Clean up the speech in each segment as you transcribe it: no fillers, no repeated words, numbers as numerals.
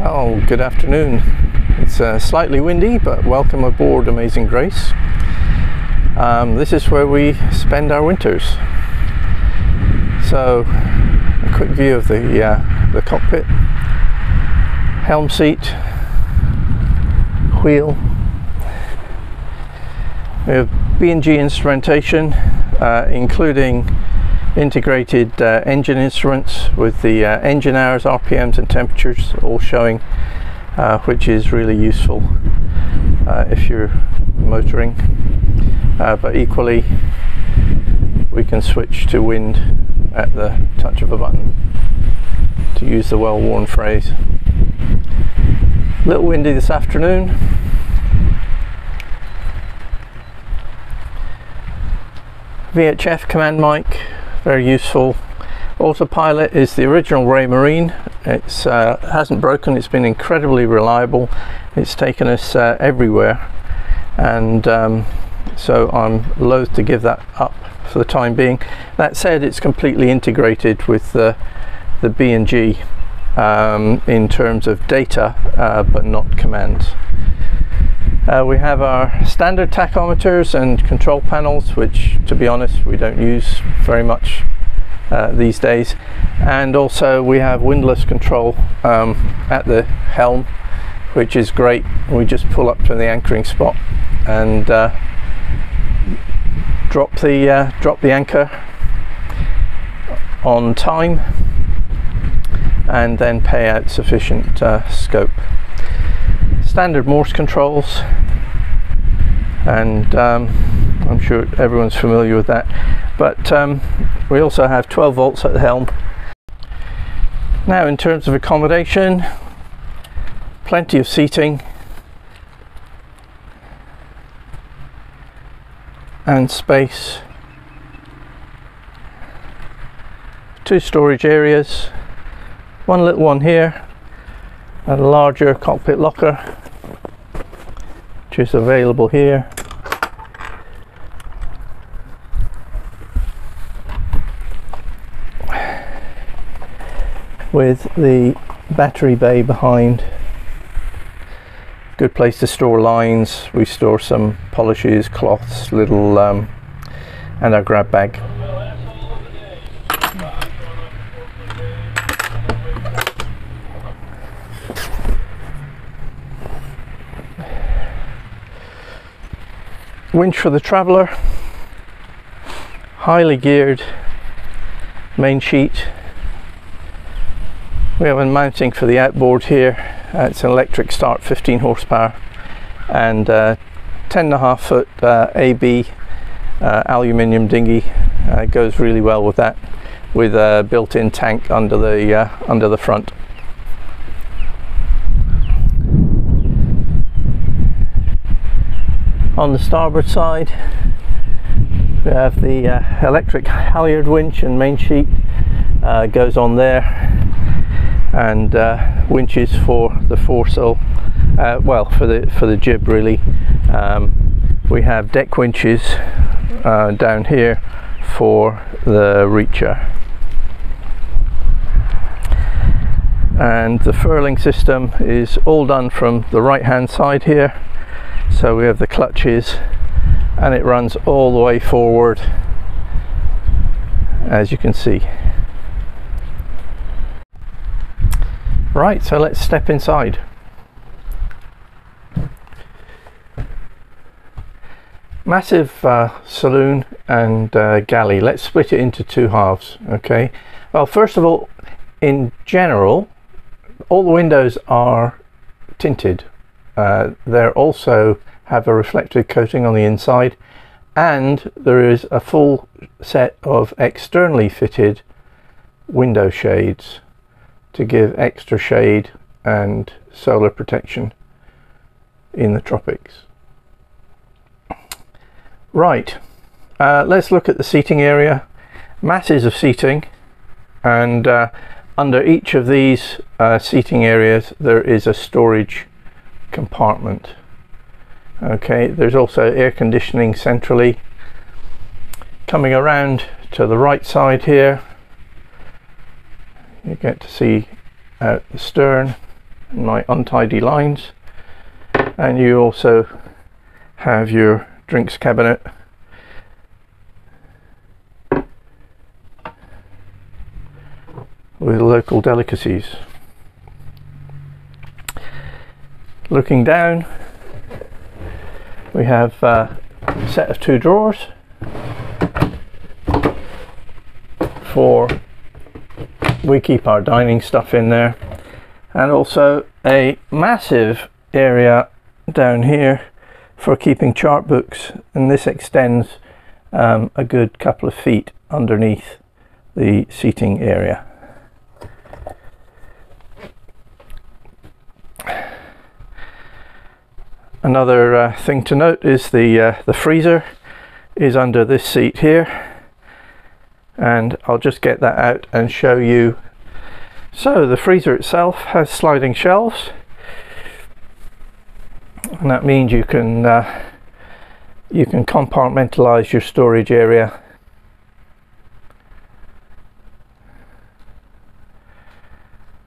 Oh, good afternoon. It's slightly windy, but welcome aboard Amazing Grace. This is where we spend our winters. So, a quick view of the cockpit, helm seat, wheel. We have B&G instrumentation, including integrated engine instruments with the engine hours, RPMs and temperatures all showing, which is really useful if you're motoring, but equally we can switch to wind at the touch of a button, to use the well-worn phrase. A little windy this afternoon. VHF command mic, very useful. Autopilot is the original Raymarine. It's hasn't broken. It's been incredibly reliable. It's taken us everywhere, and so I'm loath to give that up for the time being. That said, it's completely integrated with the B&G in terms of data, but not commands. We have our standard tachometers and control panels, which, to be honest, we don't use very much these days. And also we have windlass control at the helm, which is great. We just pull up to the anchoring spot and drop the anchor on time, and then pay out sufficient scope. Standard Morse controls, and I'm sure everyone's familiar with that, but we also have 12 volts at the helm. Now, in terms of accommodation, plenty of seating and space, 2 storage areas, one little one here, and a larger cockpit locker which is available here. With the battery bay behind. Good place to store lines. We store some polishes, cloths, little and our grab bag. Winch for the traveller, highly geared main sheet. We have a mounting for the outboard here. It's an electric start, 15 horsepower, and 10.5 foot AB aluminium dinghy. Goes really well with that, with a built-in tank under the front. On the starboard side, we have the electric halyard winch and main sheet goes on there, and winches for the foresail, well, for the jib really. We have deck winches down here for the reacher, and the furling system is all done from the right hand side here. So we have the clutches, and it runs all the way forward, as you can see. Right, so let's step inside. Massive saloon and galley. Let's split it into 2 halves, okay? Well, first of all, in general, all the windows are tinted. They also have a reflective coating on the inside, and there is a full set of externally fitted window shades to give extra shade and solar protection in the tropics. Right, let's look at the seating area. Masses of seating, and under each of these seating areas there is a storage compartment. Okay, there's also air conditioning centrally. Coming around to the right side here, you get to see out the stern. my untidy lines, and you also have your drinks cabinet with local delicacies. Looking down, we have a set of 2 drawers we keep our dining stuff in there, and also a massive area down here for keeping chart books, and this extends a good couple of feet underneath the seating area. Another thing to note is the freezer is under this seat here, and I'll just get that out and show you. So the freezer itself has sliding shelves, and that means you can compartmentalize your storage area.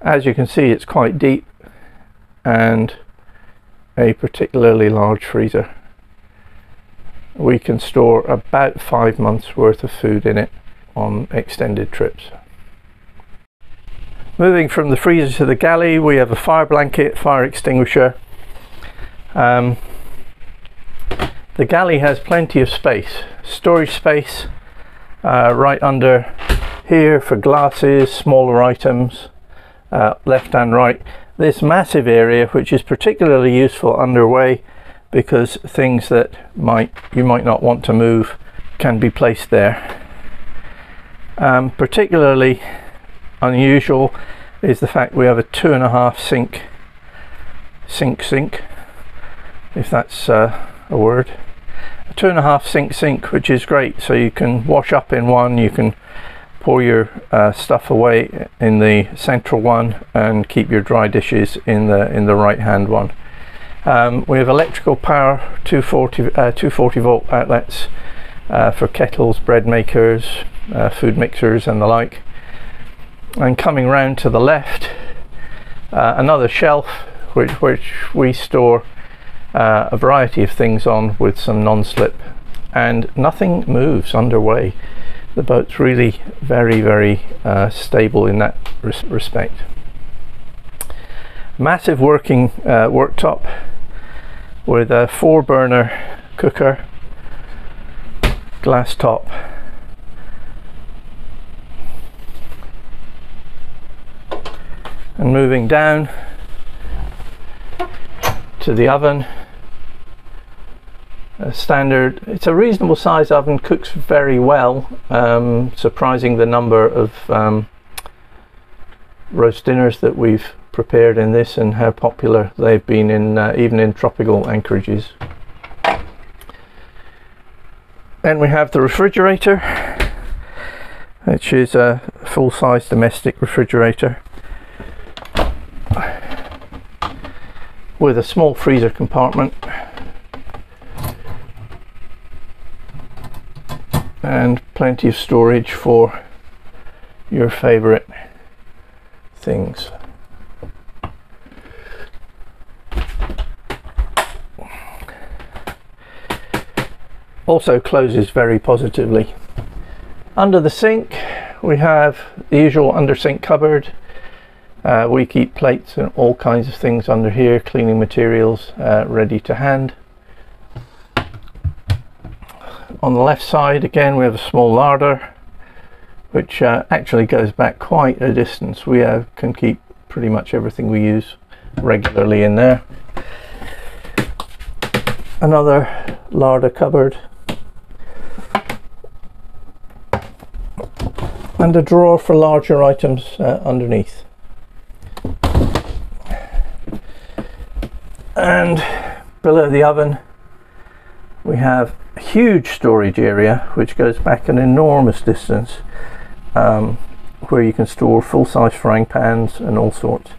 As you can see, it's quite deep and a particularly large freezer. We can store about 5 months worth of food in it on extended trips. Moving from the freezer to the galley, we have a fire blanket, fire extinguisher. The galley has plenty of space, storage space right under here for glasses, smaller items, left and right. This massive area, which is particularly useful underway because things that you might not want to move can be placed there. Particularly unusual is the fact we have a 2.5 sink, if that's a word. A 2.5 sink, which is great, so you can wash up in one, you can pour your stuff away in the central one, and keep your dry dishes in the right hand one. We have electrical power, 240 volt outlets for kettles, bread makers, food mixers and the like. And coming round to the left, another shelf which we store a variety of things on with some non-slip, and nothing moves underway. The boat's really very stable in that respect. Massive working worktop with a 4-burner cooker, glass top, and moving down to the oven. Standard, it's a reasonable size oven, cooks very well, surprising the number of roast dinners that we've prepared in this and how popular they've been in even in tropical anchorages. Then we have the refrigerator, which is a full-size domestic refrigerator with a small freezer compartment and plenty of storage for your favorite things. Also closes very positively. Under the sink we have the usual under sink cupboard. We keep plates and all kinds of things under here, cleaning materials ready to hand. On the left side again we have a small larder, which actually goes back quite a distance. We can keep pretty much everything we use regularly in there. Another larder cupboard, and a drawer for larger items underneath. And below the oven we have a huge storage area which goes back an enormous distance, where you can store full-size frying pans and all sorts.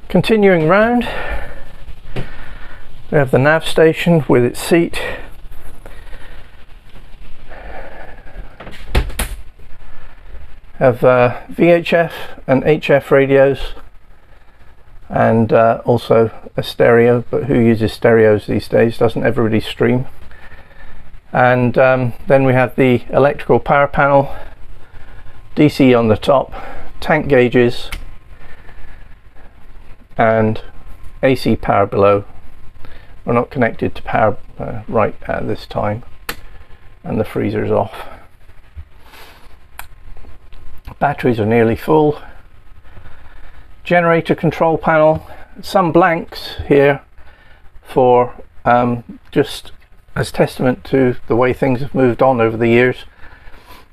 Continuing round, we have the nav station with its seat. Have VHF and HF radios, and also a stereo, but who uses stereos these days? Doesn't everybody stream? And then we have the electrical power panel, DC on the top, tank gauges, and AC power below. We're not connected to power right at this time, and the freezer's off. Batteries are nearly full. Generator control panel, some blanks here for just as testament to the way things have moved on over the years,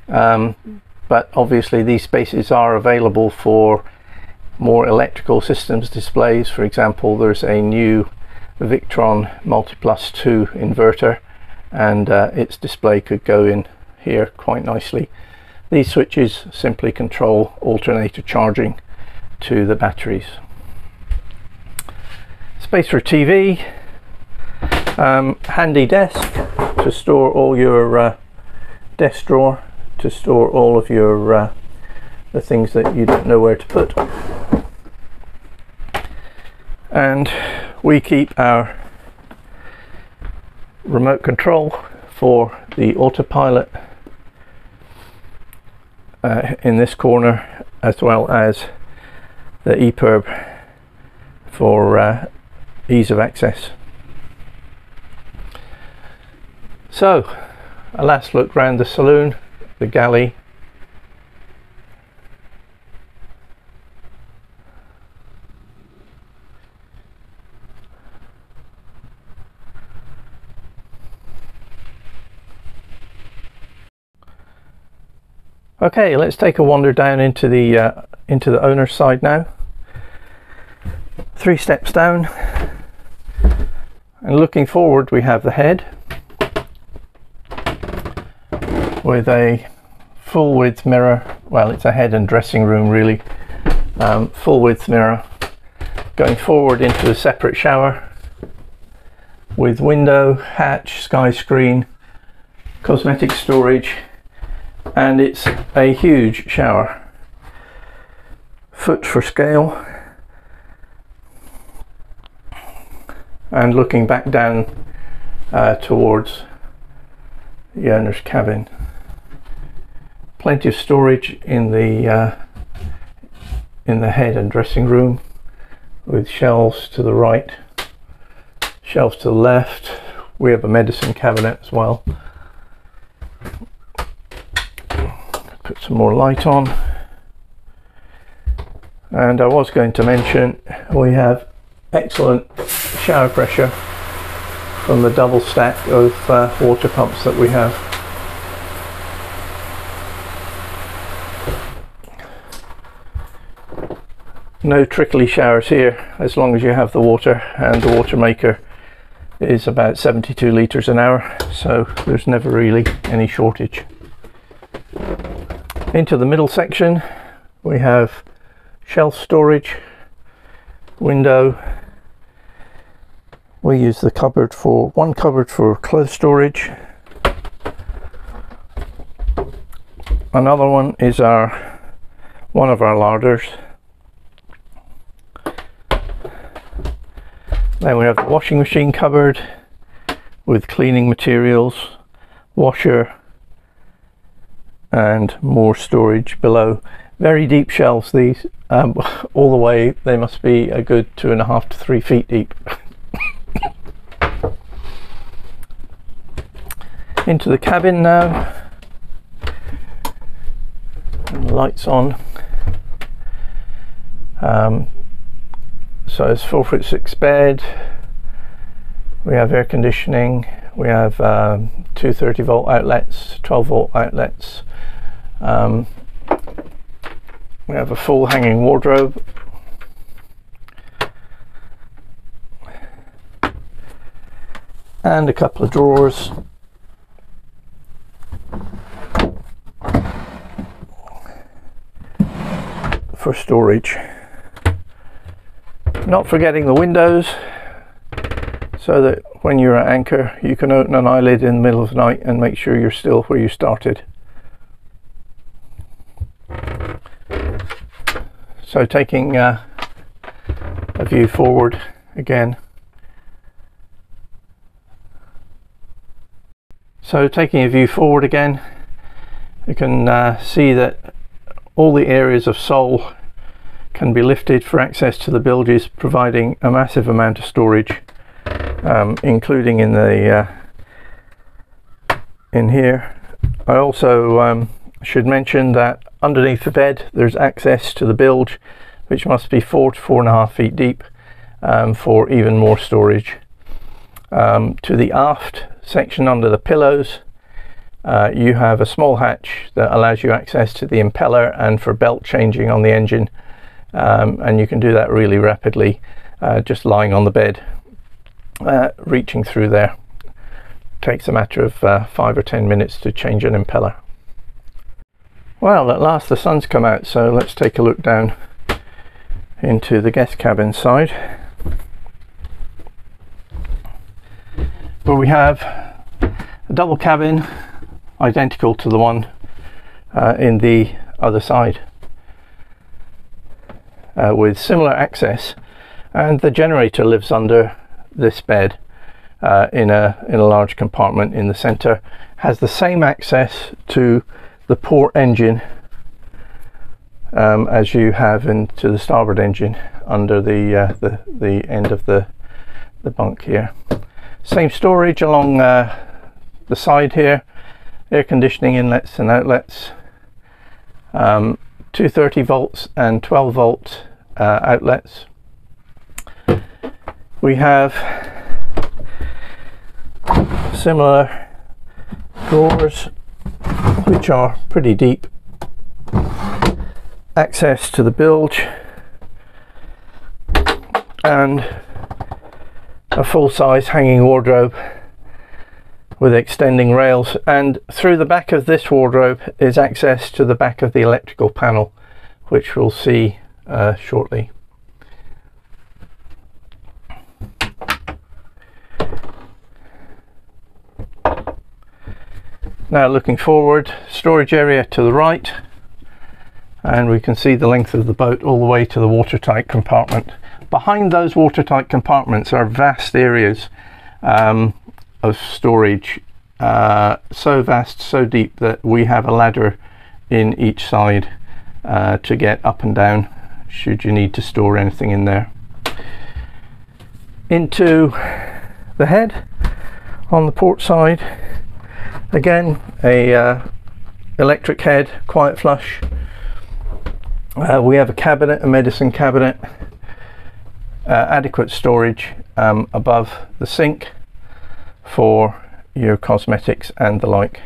but obviously these spaces are available for more electrical systems displays. For example, there's a new Victron Multiplus 2 inverter, and its display could go in here quite nicely. These switches simply control alternator charging to the batteries. Space for TV, handy desk to store all your desk drawer to store all of your the things that you don't know where to put. And we keep our remote control for the autopilot in this corner, as well as the EPIRB for ease of access. So, a last look round the saloon, the galley. Okay, let's take a wander down into the owner's side now. 3 steps down, and looking forward we have the head with a full width mirror. Well, it's a head and dressing room really. Full width mirror going forward into a separate shower with window, hatch, sky screen, cosmetic storage, and it's a huge shower. Foot for scale, and looking back down towards the owner's cabin. Plenty of storage in the head and dressing room, with shelves to the right, shelves to the left. We have a medicine cabinet as well. Put some more light on. And I was going to mention we have excellent shower pressure from the double stack of water pumps that we have. No trickly showers here, as long as you have the water, and the water maker is about 72 litres an hour, so there's never really any shortage. Into the middle section we have shelf storage, window. We use the cupboard for one cupboard for clothes storage. Another one is one of our larders. Then we have the washing machine cupboard with cleaning materials, washer, and more storage below. Very deep shelves these, all the way. They must be a good 2.5 to 3 feet deep. Into the cabin now, and the lights on. So it's 4'6" bed. We have air conditioning. We have 230 volt outlets, 12 volt outlets. We have a full hanging wardrobe. And a couple of drawers. For storage. Not forgetting the windows, so that when you're at anchor you can open an eyelid in the middle of the night and make sure you're still where you started. So taking a view forward again. So taking a view forward again, you can see that all the areas of sole can be lifted for access to the bilges, providing a massive amount of storage, including in the in here. I also should mention that underneath the bed there's access to the bilge, which must be 4 to 4.5 feet deep, for even more storage. To the aft section under the pillows, you have a small hatch that allows you access to the impeller and for belt changing on the engine, and you can do that really rapidly, just lying on the bed, reaching through there. Takes a matter of 5 or 10 minutes to change an impeller. Well, at last the sun's come out, so let's take a look down into the guest cabin side, where we have a double cabin identical to the one in the other side, with similar access, and the generator lives under this bed in a large compartment in the center. Has the same access to the port engine as you have into the starboard engine under the end of the bunk here. Same storage along the side here, air conditioning inlets and outlets, 230 volts and 12 volt outlets. We have similar drawers, which are pretty deep, access to the bilge, and a full-size hanging wardrobe with extending rails, and through the back of this wardrobe is access to the back of the electrical panel, which we'll see shortly. Now looking forward, storage area to the right, and we can see the length of the boat all the way to the watertight compartment. Behind those watertight compartments are vast areas of storage, so vast, so deep that we have a ladder in each side to get up and down should you need to store anything in there. Into the head on the port side, again a electric head, quiet flush. We have a cabinet, a medicine cabinet, adequate storage above the sink for your cosmetics and the like.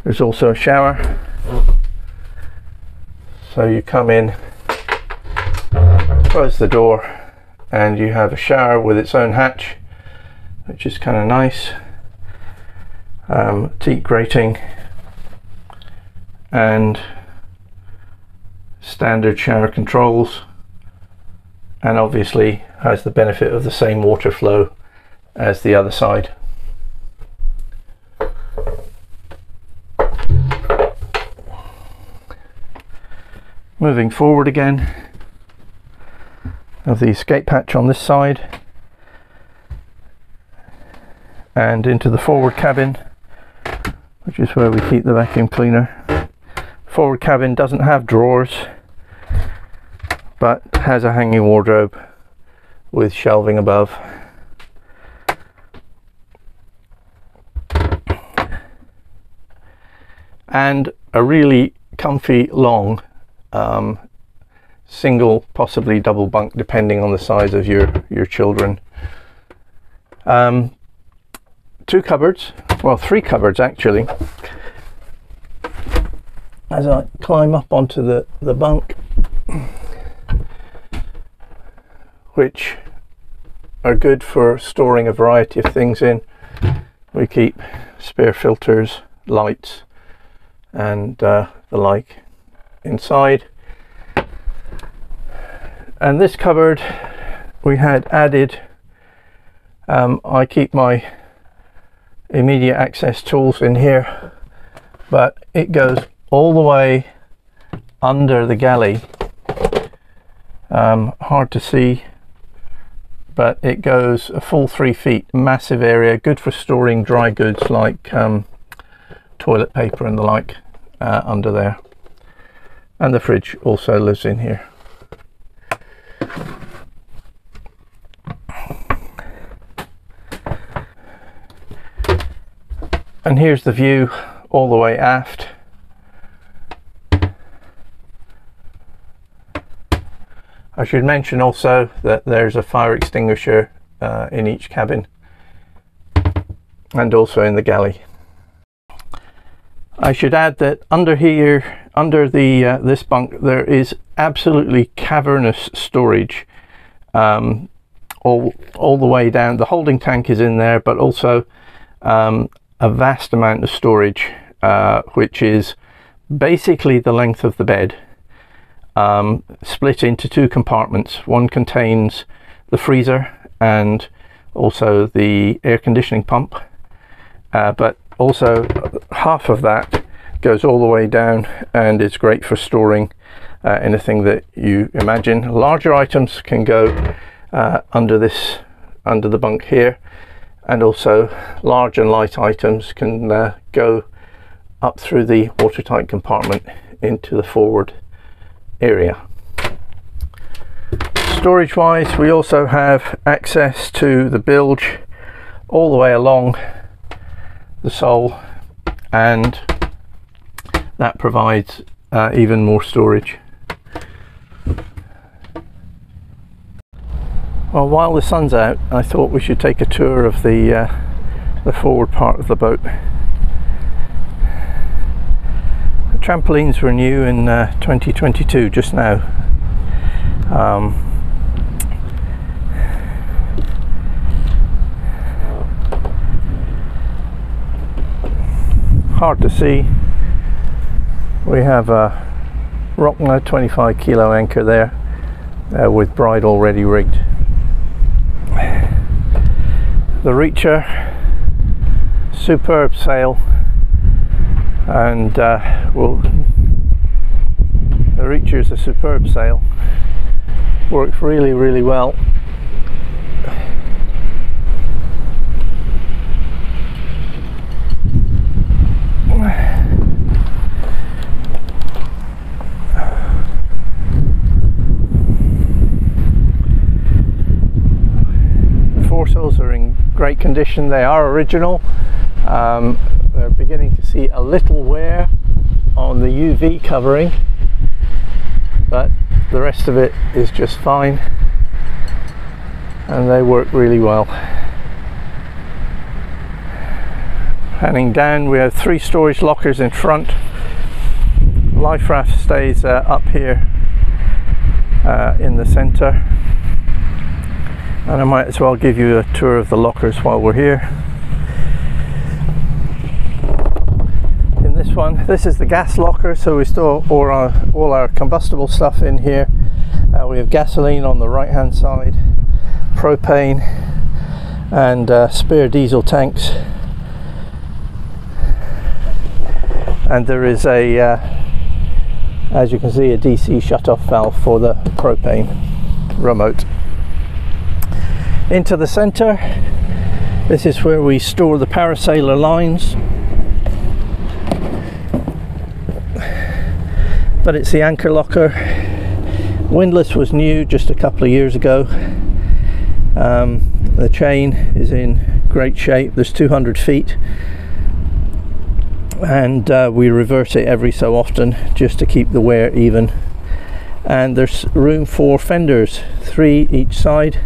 There's also a shower, so you come in, close the door, and you have a shower with its own hatch, which is kind of nice. Teak grating and standard shower controls, and obviously has the benefit of the same water flow as the other side. Moving forward again, of the escape hatch on this side and into the forward cabin, which is where we keep the vacuum cleaner. Forward cabin doesn't have drawers, but has a hanging wardrobe with shelving above. And a really comfy long single, possibly double bunk, depending on the size of your children. Two cupboards, well, three cupboards actually. As I climb up onto the bunk, which are good for storing a variety of things in. We keep spare filters, lights, and the like inside. And this cupboard we had added, I keep my immediate access tools in here, but it goes all the way under the galley hard to see, but it goes a full 3 feet, massive area, good for storing dry goods like toilet paper and the like under there. And the fridge also lives in here. And here's the view all the way aft. I should mention also that there's a fire extinguisher in each cabin and also in the galley. I should add that under here, under the this bunk, there is absolutely cavernous storage all the way down. The holding tank is in there, but also a vast amount of storage, which is basically the length of the bed, split into 2 compartments. One contains the freezer and also the air conditioning pump, but also half of that goes all the way down and is great for storing anything that you imagine. Larger items can go under the bunk here, and also large and light items can go up through the watertight compartment into the forward area. Storage wise, we also have access to the bilge all the way along the sole, and that provides even more storage. Well, while the sun's out, I thought we should take a tour of the forward part of the boat. The trampolines were new in 2022, just now. Hard to see. We have a Rockner 25 kilo anchor there with bride already rigged. The Reacher, superb sail, and the Reacher is a superb sail, works really well. Foresails are in great condition. They are original. They're beginning to see a little wear on the UV covering, but the rest of it is just fine, and they work really well. Panning down, we have 3 storage lockers in front. Life raft stays up here in the center. And I might as well give you a tour of the lockers while we're here. In this one, this is the gas locker, so we store all our combustible stuff in here. We have gasoline on the right hand side, propane, and spare diesel tanks. And there is a, as you can see, a DC shut-off valve for the propane remote. Into the center, this is where we store the parasailer lines, but it's the anchor locker. Windlass was new just a couple of years ago. The chain is in great shape. There's 200 feet, and we reverse it every so often just to keep the wear even. And there's room for fenders, 3 each side.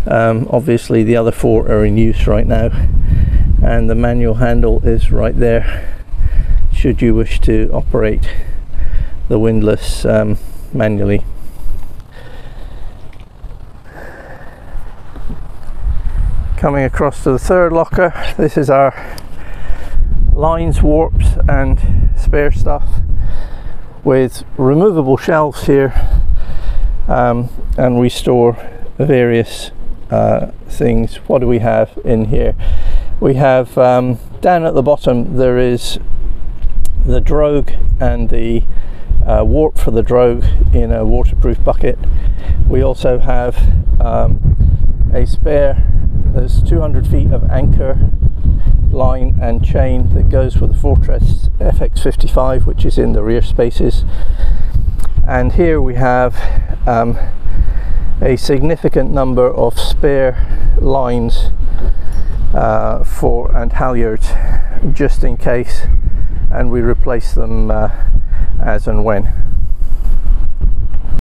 Obviously the other 4 are in use right now, and the manual handle is right there should you wish to operate the windlass manually. Coming across to the third locker, this is our lines, warps and spare stuff with removable shelves here, and we store various things. What do we have in here? We have down at the bottom there is the drogue and the warp for the drogue in a waterproof bucket. We also have a spare, there's 200 feet of anchor line and chain that goes with the Fortress FX55, which is in the rear spaces. And here we have a significant number of spare lines and halyards just in case, and we replace them as and when.